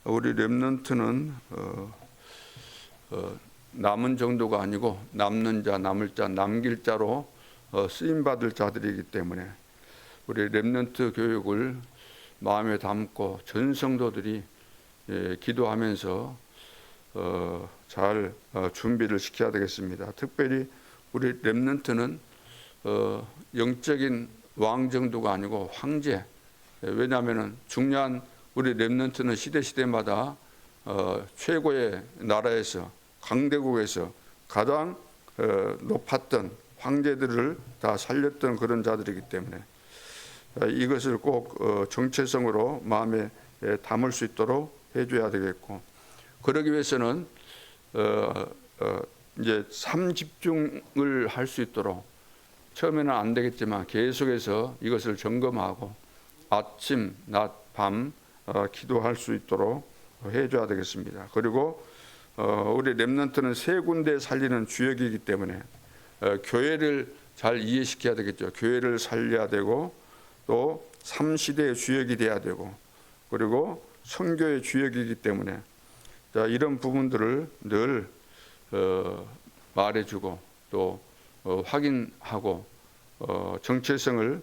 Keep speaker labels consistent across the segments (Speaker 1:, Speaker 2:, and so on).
Speaker 1: 우리 렘넌트는 남은 정도가 아니고 남는 자, 남을 자, 남길 자로 쓰임 받을 자들이기 때문에 우리 렘넌트 교육을 마음에 담고 전 성도들이 기도하면서 잘 준비를 시켜야 되겠습니다. 특별히 우리 렘넌트는 영적인 왕 정도가 아니고 황제. 왜냐하면 중요한 우리 렘넌트는 시대마다 최고의 나라에서 강대국에서 가장 높았던 황제들을 다 살렸던 그런 자들이기 때문에 이것을 꼭 정체성으로 마음에 담을 수 있도록 해줘야 되겠고, 그러기 위해서는 이제 삶 집중을 할 수 있도록 처음에는 안 되겠지만 계속해서 이것을 점검하고 아침, 낮, 밤 기도할 수 있도록 해줘야 되겠습니다. 그리고 우리 렘넌트는 세 군데 살리는 주역이기 때문에 교회를 잘 이해시켜야 되겠죠. 교회를 살려야 되고 또 3시대의 주역이 돼야 되고 그리고 선교의 주역이기 때문에 이런 부분들을 늘 말해주고 또 확인하고 정체성을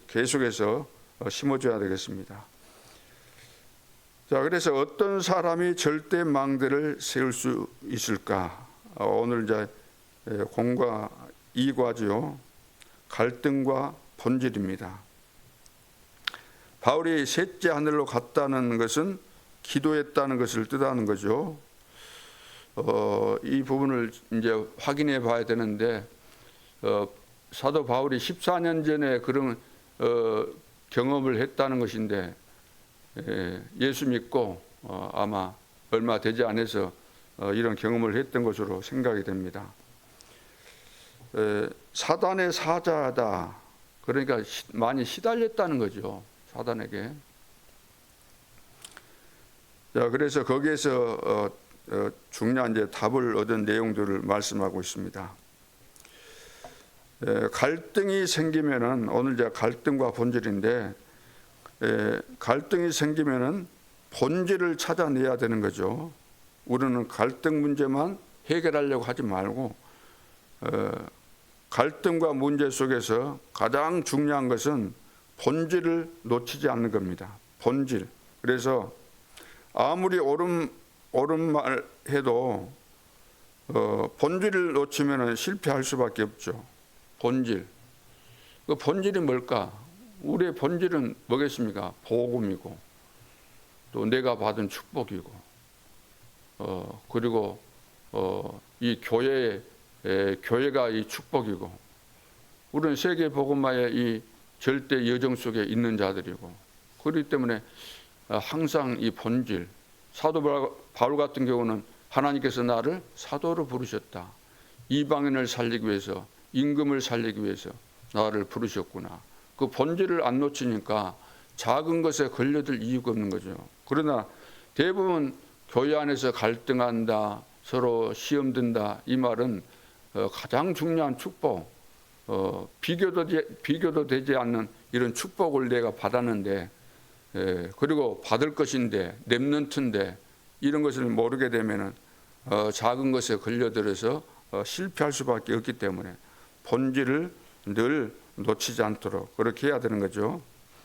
Speaker 1: 계속해서 심어줘야 되겠습니다. 자, 그래서 어떤 사람이 절대 망대를 세울 수 있을까? 오늘 이제 공과 2과지요. 갈등과 본질입니다. 바울이 셋째 하늘로 갔다는 것은 기도했다는 것을 뜻하는 거죠. 이 부분을 이제 확인해 봐야 되는데 사도 바울이 14년 전에 그런 경험을 했다는 것인데 예수 믿고 아마 얼마 되지 않아서 이런 경험을 했던 것으로 생각이 됩니다. 사단의 사자다. 그러니까 많이 시달렸다는 거죠. 사단에게. 자, 그래서 거기에서 중요한 이제 답을 얻은 내용들을 말씀하고 있습니다. 갈등이 생기면은 오늘 이제 갈등과 본질인데 갈등이 생기면은 본질을 찾아내야 되는 거죠. 우리는 갈등 문제만 해결하려고 하지 말고 갈등과 문제 속에서 가장 중요한 것은 본질을 놓치지 않는 겁니다. 본질. 그래서 아무리 옳은 말 해도 본질을 놓치면 실패할 수밖에 없죠. 본질. 그 본질이 뭘까? 우리의 본질은 뭐겠습니까? 복음이고 또 내가 받은 축복이고 그리고 이 교회가 이 축복이고 우리는 세계 복음화의 이 절대 여정 속에 있는 자들이고 그렇기 때문에 항상 이 본질, 사도 바울 같은 경우는 하나님께서 나를 사도로 부르셨다. 이방인을 살리기 위해서, 임금을 살리기 위해서 나를 부르셨구나. 그 본질을 안 놓치니까 작은 것에 걸려들 이유가 없는 거죠. 그러나 대부분 교회 안에서 갈등한다, 서로 시험 든다, 이 말은 가장 중요한 축복, 비교도 되지 않는 이런 축복을 내가 받았는데 그리고 받을 것인데 렘넌트인데 이런 것을 모르게 되면은 작은 것에 걸려들어서 실패할 수밖에 없기 때문에 본질을 늘 놓치지 않도록 그렇게 해야 되는 거죠.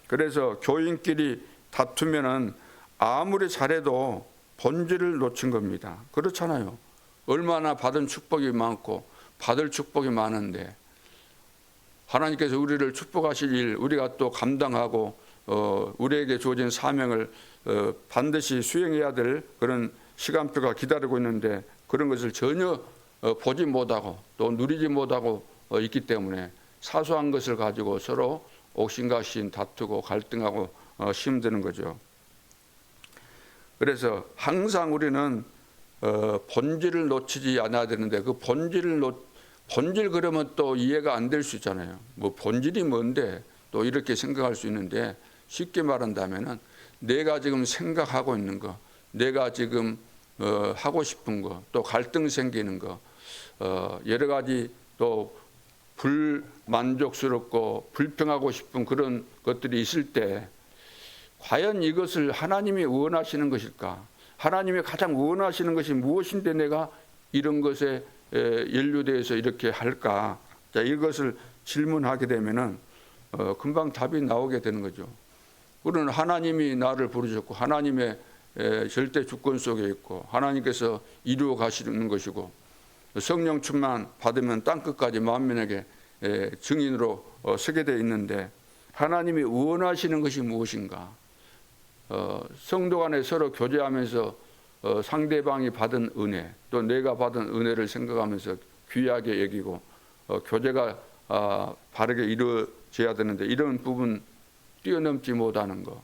Speaker 1: 그래서 교인끼리 다투면은 아무리 잘해도 본질을 놓친 겁니다. 그렇잖아요. 얼마나 받은 축복이 많고 받을 축복이 많은데 하나님께서 우리를 축복하실 일 우리가 또 감당하고 우리에게 주어진 사명을 반드시 수행해야 될 그런 시간표가 기다리고 있는데 그런 것을 전혀 보지 못하고 또 누리지 못하고 있기 때문에 사소한 것을 가지고 서로 옥신각신 다투고 갈등하고 힘드는 거죠. 그래서 항상 우리는 본질을 놓치지 않아야 되는데 그 본질 그러면 또 이해가 안 될 수 있잖아요. 뭐 본질이 뭔데 또 이렇게 생각할 수 있는데 쉽게 말한다면은 내가 지금 생각하고 있는 거, 내가 지금 하고 싶은 거, 또 갈등 생기는 거, 여러 가지 또 불만족스럽고 불평하고 싶은 그런 것들이 있을 때 과연 이것을 하나님이 원하시는 것일까? 하나님이 가장 원하시는 것이 무엇인데 내가 이런 것에 연루돼서 이렇게 할까? 자, 이것을 질문하게 되면은 금방 답이 나오게 되는 거죠. 우리는 하나님이 나를 부르셨고 하나님의 절대 주권 속에 있고 하나님께서 이루어 가시는 것이고 성령 충만 받으면 땅끝까지 만민에게 증인으로 서게 되어 있는데 하나님이 원하시는 것이 무엇인가? 성도 간에 서로 교제하면서 상대방이 받은 은혜 또 내가 받은 은혜를 생각하면서 귀하게 여기고 교제가 바르게 이루어져야 되는데 이런 부분 뛰어넘지 못하는 것.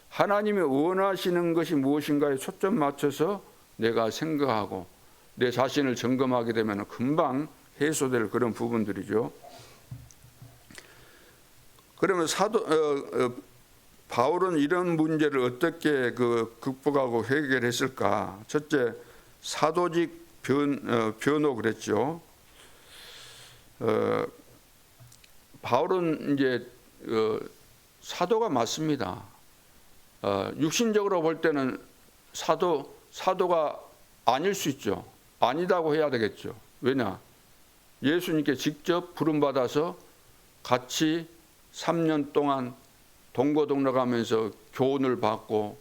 Speaker 1: 하나님이 원하시는 것이 무엇인가에 초점 맞춰서 내가 생각하고 내 자신을 점검하게 되면 금방 해소될 그런 부분들이죠. 그러면 바울은 이런 문제를 어떻게 극복하고 해결했을까? 첫째, 사도직 변호 그랬죠. 바울은 이제 사도가 맞습니다. 육신적으로 볼 때는 사도가 아닐 수 있죠. 아니다고 해야 되겠죠. 왜냐? 예수님께 직접 부름받아서 같이 3년 동안 동고동락하면서 교훈을 받고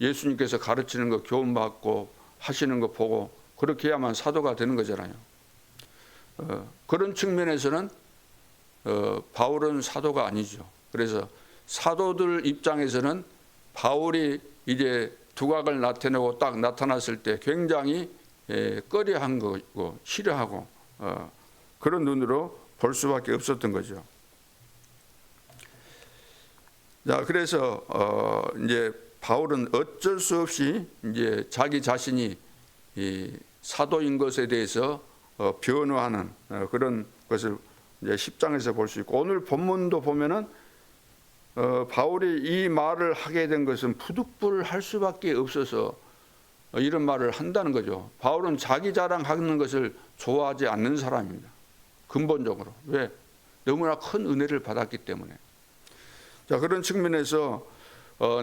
Speaker 1: 예수님께서 가르치는 거 교훈받고 하시는 거 보고 그렇게 해야만 사도가 되는 거잖아요. 그런 측면에서는 바울은 사도가 아니죠. 그래서 사도들 입장에서는 바울이 이제 두각을 나타내고 딱 나타났을 때 굉장히 꺼려한 거고 싫어하고 그런 눈으로 볼 수밖에 없었던 거죠. 자, 그래서 이제 바울은 어쩔 수 없이 이제 자기 자신이 이 사도인 것에 대해서 변호하는 그런 것을 이제 10장에서 볼 수 있고 오늘 본문도 보면은 바울이 이 말을 하게 된 것은 부득불할 수밖에 없어서 이런 말을 한다는 거죠. 바울은 자기 자랑하는 것을 좋아하지 않는 사람입니다. 근본적으로. 왜? 너무나 큰 은혜를 받았기 때문에. 자, 그런 측면에서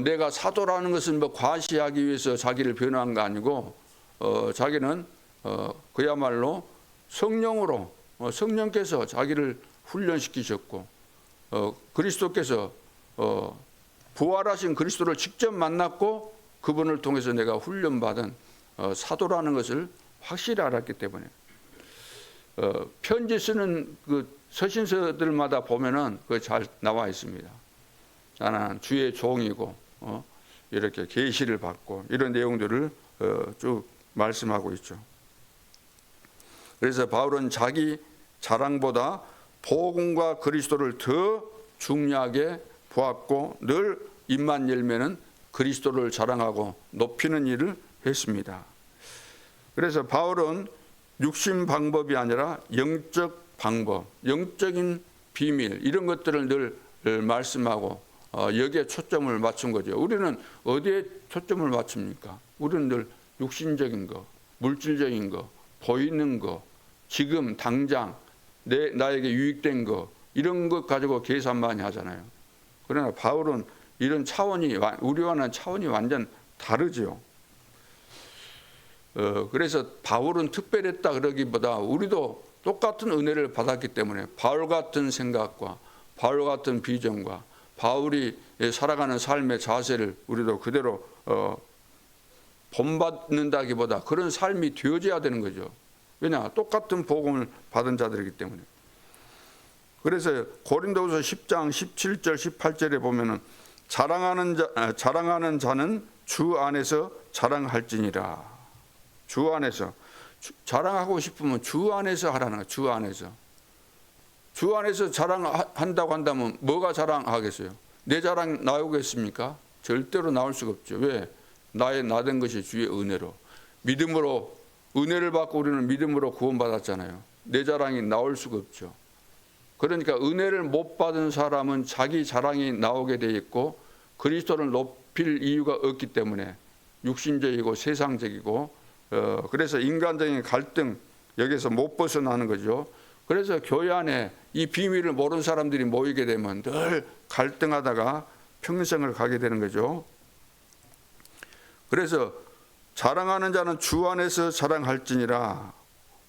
Speaker 1: 내가 사도라는 것은 뭐 과시하기 위해서 자기를 변호한 거 아니고 자기는 그야말로 성령으로 성령께서 자기를 훈련시키셨고 그리스도께서 부활하신 그리스도를 직접 만났고 그분을 통해서 내가 훈련받은 사도라는 것을 확실히 알았기 때문에 편지 쓰는 그 서신서들마다 보면은 그 잘 나와 있습니다. 나는 주의 종이고 이렇게 계시를 받고 이런 내용들을 쭉 말씀하고 있죠. 그래서 바울은 자기 자랑보다 복음과 그리스도를 더 중요하게 보았고 늘 입만 열면은 그리스도를 자랑하고 높이는 일을 했습니다. 그래서 바울은 육신 방법이 아니라 영적 방법, 영적인 비밀 이런 것들을 늘 말씀하고 여기에 초점을 맞춘 거죠. 우리는 어디에 초점을 맞춥니까? 우리는 늘 육신적인 거, 물질적인 거, 보이는 거, 지금 당장 나에게 유익된 거 이런 것 가지고 계산 많이 하잖아요. 그러나 바울은 이런 차원이 우리와는 차원이 완전 다르죠. 그래서 바울은 특별했다 그러기보다 우리도 똑같은 은혜를 받았기 때문에 바울 같은 생각과 바울 같은 비전과 바울이 살아가는 삶의 자세를 우리도 그대로 본받는다기보다 그런 삶이 되어져야 되는 거죠. 왜냐? 똑같은 복음을 받은 자들이기 때문에. 그래서 고린도후서 10장 17절 18절에 보면은 자랑하는 자는 주 안에서 자랑할지니라. 주 안에서 자랑하고 싶으면 주 안에서 하라는 거예요. 주 안에서. 주 안에서 자랑한다고 한다면 뭐가 자랑하겠어요? 내 자랑 나오겠습니까? 절대로 나올 수가 없죠. 왜? 나된 것이 주의 은혜로. 믿음으로 은혜를 받고 우리는 믿음으로 구원받았잖아요. 내 자랑이 나올 수가 없죠. 그러니까 은혜를 못 받은 사람은 자기 자랑이 나오게 돼 있고 그리스도를 높일 이유가 없기 때문에 육신적이고 세상적이고 그래서 인간적인 갈등 여기서 못 벗어나는 거죠. 그래서 교회 안에 이 비밀을 모르는 사람들이 모이게 되면 늘 갈등하다가 평생을 가게 되는 거죠. 그래서 자랑하는 자는 주 안에서 자랑할지니라.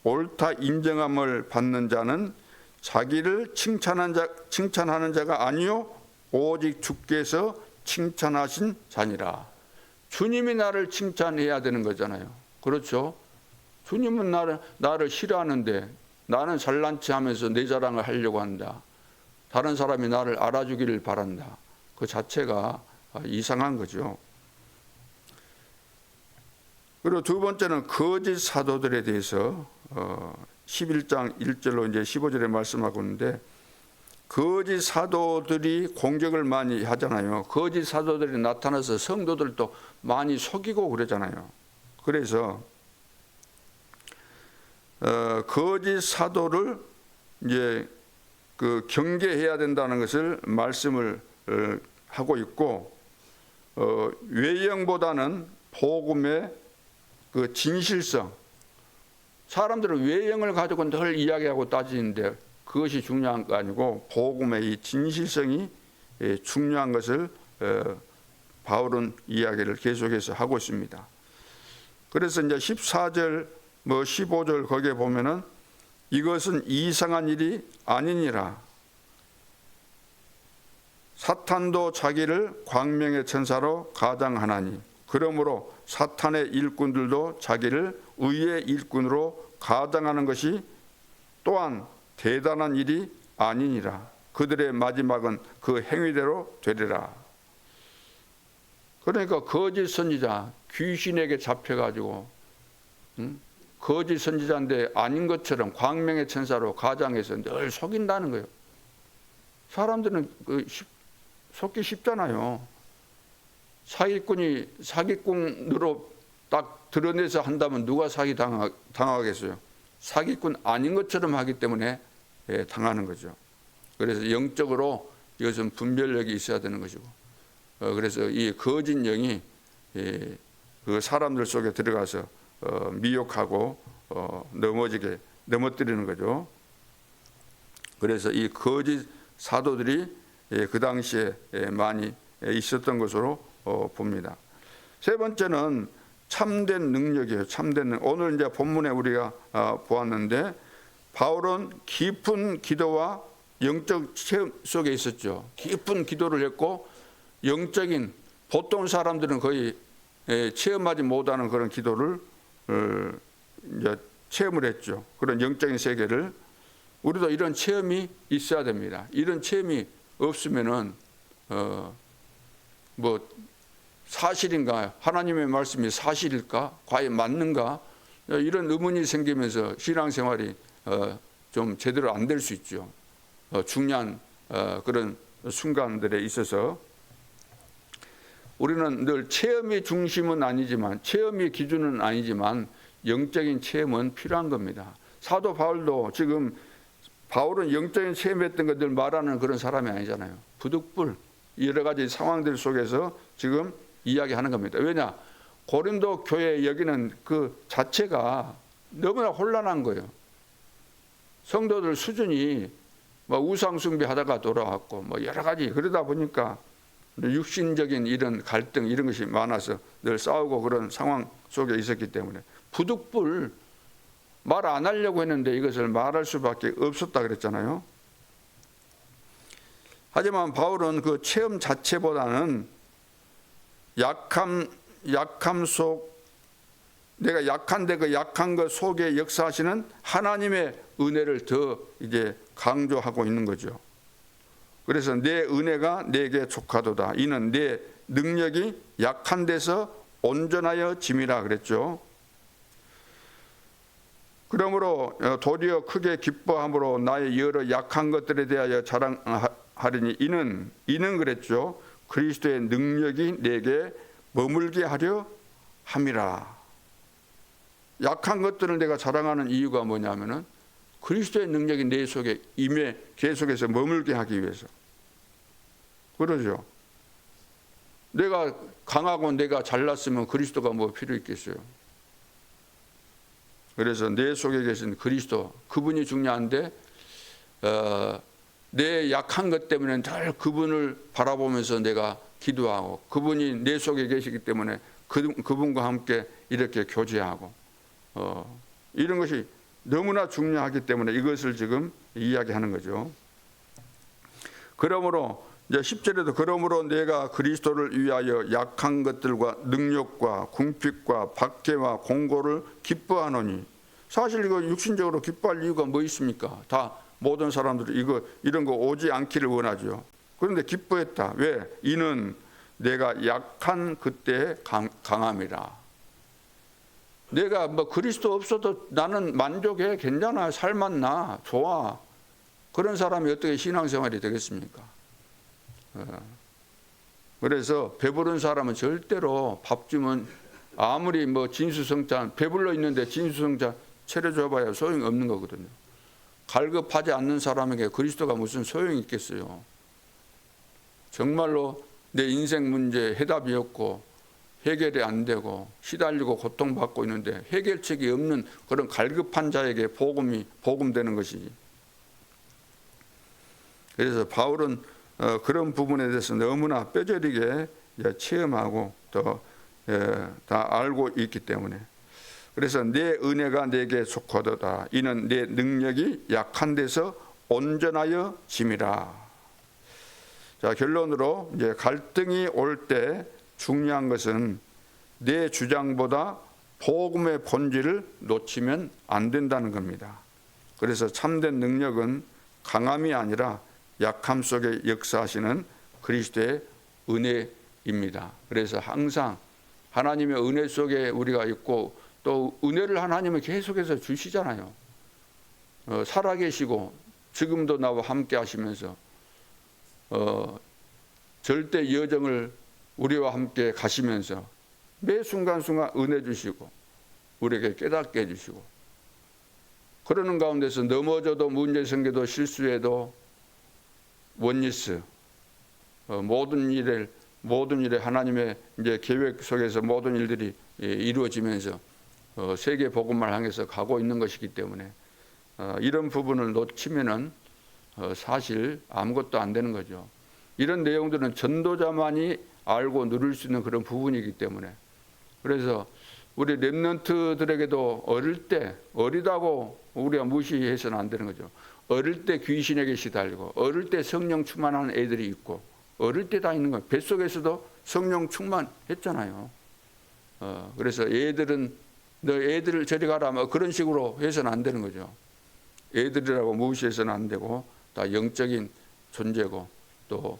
Speaker 1: 옳다 인정함을 받는 자는 자기를 칭찬하는 자가 아니요 오직 주께서 칭찬하신 자니라. 주님이 나를 칭찬해야 되는 거잖아요. 그렇죠? 주님은 나를 싫어하는데 나는 잘난 체 하면서 내 자랑을 하려고 한다. 다른 사람이 나를 알아주기를 바란다. 그 자체가 이상한 거죠. 그리고 두 번째는 거짓 사도들에 대해서 11장 1절로 이제 15절에 말씀하고 있는데, 거짓 사도들이 공격을 많이 하잖아요. 거짓 사도들이 나타나서 성도들도 많이 속이고 그러잖아요. 그래서 거짓 사도를 이제 그 경계해야 된다는 것을 말씀을 하고 있고, 외형보다는 복음의 그 진실성, 사람들은 외형을 가지고 늘 이야기하고 따지는데 그것이 중요한 거 아니고 복음의 이 진실성이 중요한 것을 바울은 이야기를 계속해서 하고 있습니다. 그래서 이제 14절 15절 거기에 보면은 이것은 이상한 일이 아니니라. 사탄도 자기를 광명의 천사로 가장하나니 그러므로 사탄의 일꾼들도 자기를 의의 일꾼으로 가장하는 것이 또한 대단한 일이 아니니라. 그들의 마지막은 그 행위대로 되리라. 그러니까 거짓 선지자, 귀신에게 잡혀가지고 거짓 선지자인데 아닌 것처럼 광명의 천사로 가장해서 늘 속인다는 거예요. 사람들은 속기 쉽잖아요. 사기꾼이 사기꾼으로 딱 드러내서 한다면 누가 사기 당하겠어요? 사기꾼 아닌 것처럼 하기 때문에 당하는 거죠. 그래서 영적으로 이것은 분별력이 있어야 되는 것이고, 그래서 이 거짓 영이 그 사람들 속에 들어가서 미혹하고 넘어뜨리는 거죠. 그래서 이 거짓 사도들이 그 당시에 많이 있었던 것으로 봅니다. 세 번째는 참된 능력이에요. 참된 능력. 오늘 이제 본문에 우리가 보았는데 바울은 깊은 기도와 영적 체험 속에 있었죠. 깊은 기도를 했고 영적인 보통 사람들은 거의 체험하지 못하는 그런 기도를 이제 체험을 했죠. 그런 영적인 세계를 우리도 이런 체험이 있어야 됩니다. 이런 체험이 없으면은 사실인가? 하나님의 말씀이 사실일까? 과연 맞는가? 이런 의문이 생기면서 신앙생활이 좀 제대로 안 될 수 있죠. 중요한 그런 순간들에 있어서 우리는 늘 체험이 중심은 아니지만, 체험이 기준은 아니지만 영적인 체험은 필요한 겁니다. 사도 바울도 지금 바울은 영적인 체험했던 것들 말하는 그런 사람이 아니잖아요. 부득불 여러 가지 상황들 속에서 지금 이야기하는 겁니다. 왜냐? 고린도 교회 여기는 그 자체가 너무나 혼란한 거예요. 성도들 수준이 우상 숭배하다가 돌아왔고 여러 가지, 그러다 보니까 육신적인 이런 갈등 이런 것이 많아서 늘 싸우고 그런 상황 속에 있었기 때문에 부득불 말 안 하려고 했는데 이것을 말할 수밖에 없었다 그랬잖아요. 하지만 바울은 그 체험 자체보다는 약함 속, 내가 약한데 그 약한 것 속에 역사하시는 하나님의 은혜를 더 이제 강조하고 있는 거죠. 그래서 내 은혜가 내게 족하도다. 이는 내 능력이 약한 데서 온전하여 짐이라 그랬죠. 그러므로 도리어 크게 기뻐함으로 나의 여러 약한 것들에 대하여 자랑하리니 이는 그랬죠. 그리스도의 능력이 내게 머물게 하려 함이라. 약한 것들을 내가 자랑하는 이유가 뭐냐면은 그리스도의 능력이 내 속에 임해 계속해서 머물게 하기 위해서. 그러죠. 내가 강하고 내가 잘났으면 그리스도가 뭐 필요 있겠어요. 그래서 내 속에 계신 그리스도, 그분이 중요한데 내 약한 것 때문에 늘 그분을 바라보면서 내가 기도하고 그분이 내 속에 계시기 때문에 그분과 함께 이렇게 교제하고 이런 것이 너무나 중요하기 때문에 이것을 지금 이야기하는 거죠. 그러므로 이제 10절에도 그러므로 내가 그리스도를 위하여 약한 것들과 능력과 궁핍과 박해와 공고를 기뻐하노니, 사실 이거 육신적으로 기뻐할 이유가 뭐 있습니까? 다 모든 사람들이 이런 거 오지 않기를 원하죠. 그런데 기뻐했다. 왜? 이는 내가 약한 그때의 강함이라. 내가 뭐 그리스도 없어도 나는 만족해, 괜찮아, 살맛나, 좋아. 그런 사람이 어떻게 신앙생활이 되겠습니까? 그래서 배부른 사람은 절대로 밥 주면 아무리 뭐 진수성찬, 배불러 있는데 진수성찬 차려줘봐야 소용이 없는 거거든요. 갈급하지 않는 사람에게 그리스도가 무슨 소용이 있겠어요. 정말로 내 인생 문제 해답이 없고 해결이 안 되고 시달리고 고통받고 있는데 해결책이 없는 그런 갈급한 자에게 복음되는 것이지. 그래서 바울은 그런 부분에 대해서 너무나 뼈저리게 체험하고 또 다 알고 있기 때문에, 그래서 내 은혜가 내게 속하도다. 이는 내 능력이 약한 데서 온전하여 짐이라. 자, 결론으로 이제 갈등이 올 때 중요한 것은 내 주장보다 복음의 본질을 놓치면 안 된다는 겁니다. 그래서 참된 능력은 강함이 아니라 약함 속에 역사하시는 그리스도의 은혜입니다. 그래서 항상 하나님의 은혜 속에 우리가 있고 또 은혜를 하나님은 계속해서 주시잖아요. 살아계시고 지금도 나와 함께 하시면서 절대 여정을 우리와 함께 가시면서 매 순간순간 은혜 주시고 우리에게 깨닫게 해주시고, 그러는 가운데서 넘어져도 문제 생겨도 실수해도 원리스 모든 일에 하나님의 이제 계획 속에서 모든 일들이 이루어지면서 세계 복음을 향해서 가고 있는 것이기 때문에 이런 부분을 놓치면은 사실 아무것도 안 되는 거죠. 이런 내용들은 전도자만이 알고 누릴 수 있는 그런 부분이기 때문에, 그래서 우리 렘넌트들에게도 어리다고 우리가 무시해서는 안 되는 거죠. 어릴 때 귀신에게 시달리고 어릴 때 성령 충만한 애들이 있고 어릴 때 다 있는 거예요. 뱃속에서도 성령 충만했잖아요. 그래서 애들은 너 애들을 저리 가라 뭐 그런 식으로 해서는 안 되는 거죠. 애들이라고 무시해서는 안 되고 다 영적인 존재고 또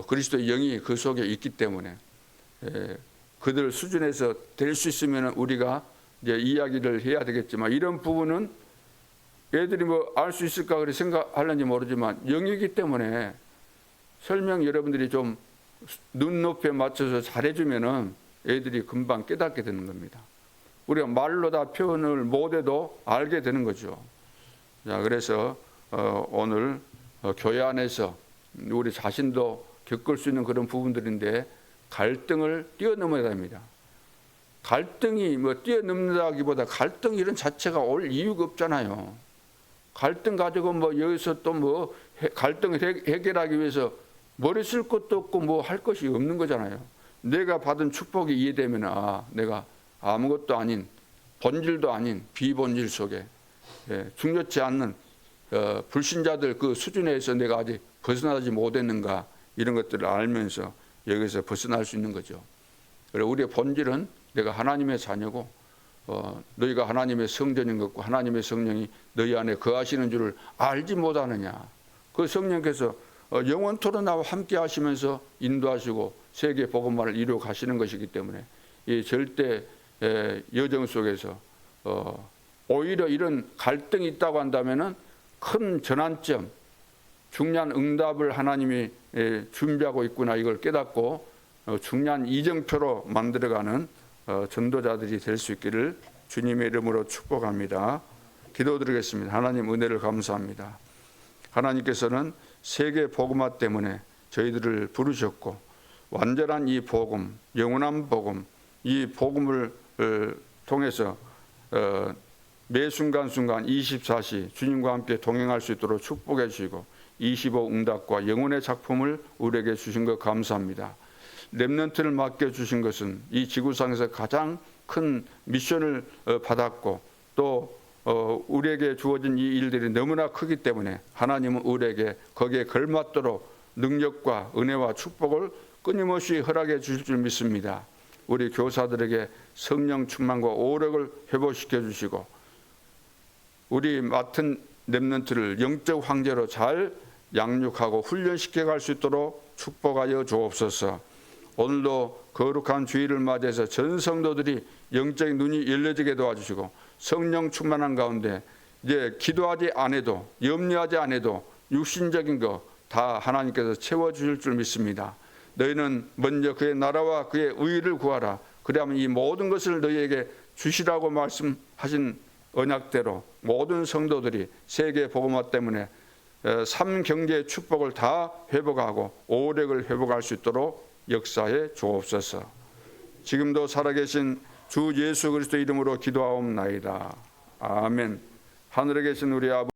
Speaker 1: 그리스도의 영이 그 속에 있기 때문에 그들 수준에서 될 수 있으면 우리가 이제 이야기를 해야 되겠지만, 이런 부분은 애들이 뭐 알 수 있을까 그렇게 생각하는지 모르지만 영이기 때문에 설명 여러분들이 좀 눈높이에 맞춰서 잘해주면은 애들이 금방 깨닫게 되는 겁니다. 우리가 말로 다 표현을 못해도 알게 되는 거죠. 자, 그래서 오늘 교회 안에서 우리 자신도 겪을 수 있는 그런 부분들인데 갈등을 뛰어넘어야 됩니다. 갈등이 뭐 뛰어넘는다기보다 갈등 이런 자체가 올 이유가 없잖아요. 갈등 가지고 뭐 여기서 또 뭐 갈등을 해결하기 위해서 머리 쓸 것도 없고 뭐 할 것이 없는 거잖아요. 내가 받은 축복이 이해되면 내가 아무것도 아닌 본질도 아닌 비본질 속에 중요치 않는 불신자들 그 수준에서 내가 아직 벗어나지 못했는가, 이런 것들을 알면서 여기서 벗어날 수 있는 거죠. 그리고 우리의 본질은 내가 하나님의 자녀고 너희가 하나님의 성전인 것과 하나님의 성령이 너희 안에 거하시는 줄을 알지 못하느냐. 그 성령께서 영원토록 나와 함께 하시면서 인도하시고 세계 복음화를 이루어 가시는 것이기 때문에 이 절대 여정 속에서 오히려 이런 갈등이 있다고 한다면은 큰 전환점, 중요한 응답을 하나님이 준비하고 있구나, 이걸 깨닫고 중요한 이정표로 만들어가는 전도자들이 될 수 있기를 주님의 이름으로 축복합니다. 기도드리겠습니다. 하나님 은혜를 감사합니다. 하나님께서는 세계 복음화 때문에 저희들을 부르셨고 완전한 이 복음, 영원한 복음, 이 복음을 통해서 매 순간순간 24시 주님과 함께 동행할 수 있도록 축복해 주시고 25 응답과 영혼의 작품을 우리에게 주신 것 감사합니다. 렘넌트를 맡겨주신 것은 이 지구상에서 가장 큰 미션을 받았고 또 우리에게 주어진 이 일들이 너무나 크기 때문에 하나님은 우리에게 거기에 걸맞도록 능력과 은혜와 축복을 끊임없이 허락해 주실 줄 믿습니다. 우리 교사들에게 성령 충만과 오력을 회복시켜 주시고 우리 맡은 렘넌트를 영적 황제로 잘 양육하고 훈련시켜 갈 수 있도록 축복하여 주옵소서. 오늘도 거룩한 주일을 맞이해서 전 성도들이 영적인 눈이 열려지게 도와주시고 성령 충만한 가운데 이제 기도하지 않아도 염려하지 않아도 육신적인 거 다 하나님께서 채워주실 줄 믿습니다. 너희는 먼저 그의 나라와 그의 의를 구하라. 그러면 이 모든 것을 너희에게 주시라고 말씀하신 언약대로 모든 성도들이 세계 복음화 때문에 삼경제의 축복을 다 회복하고 오력을 회복할 수 있도록 역사에 주옵소서. 지금도 살아계신 주 예수 그리스도 이름으로 기도하옵나이다. 아멘. 하늘에 계신 우리 아버지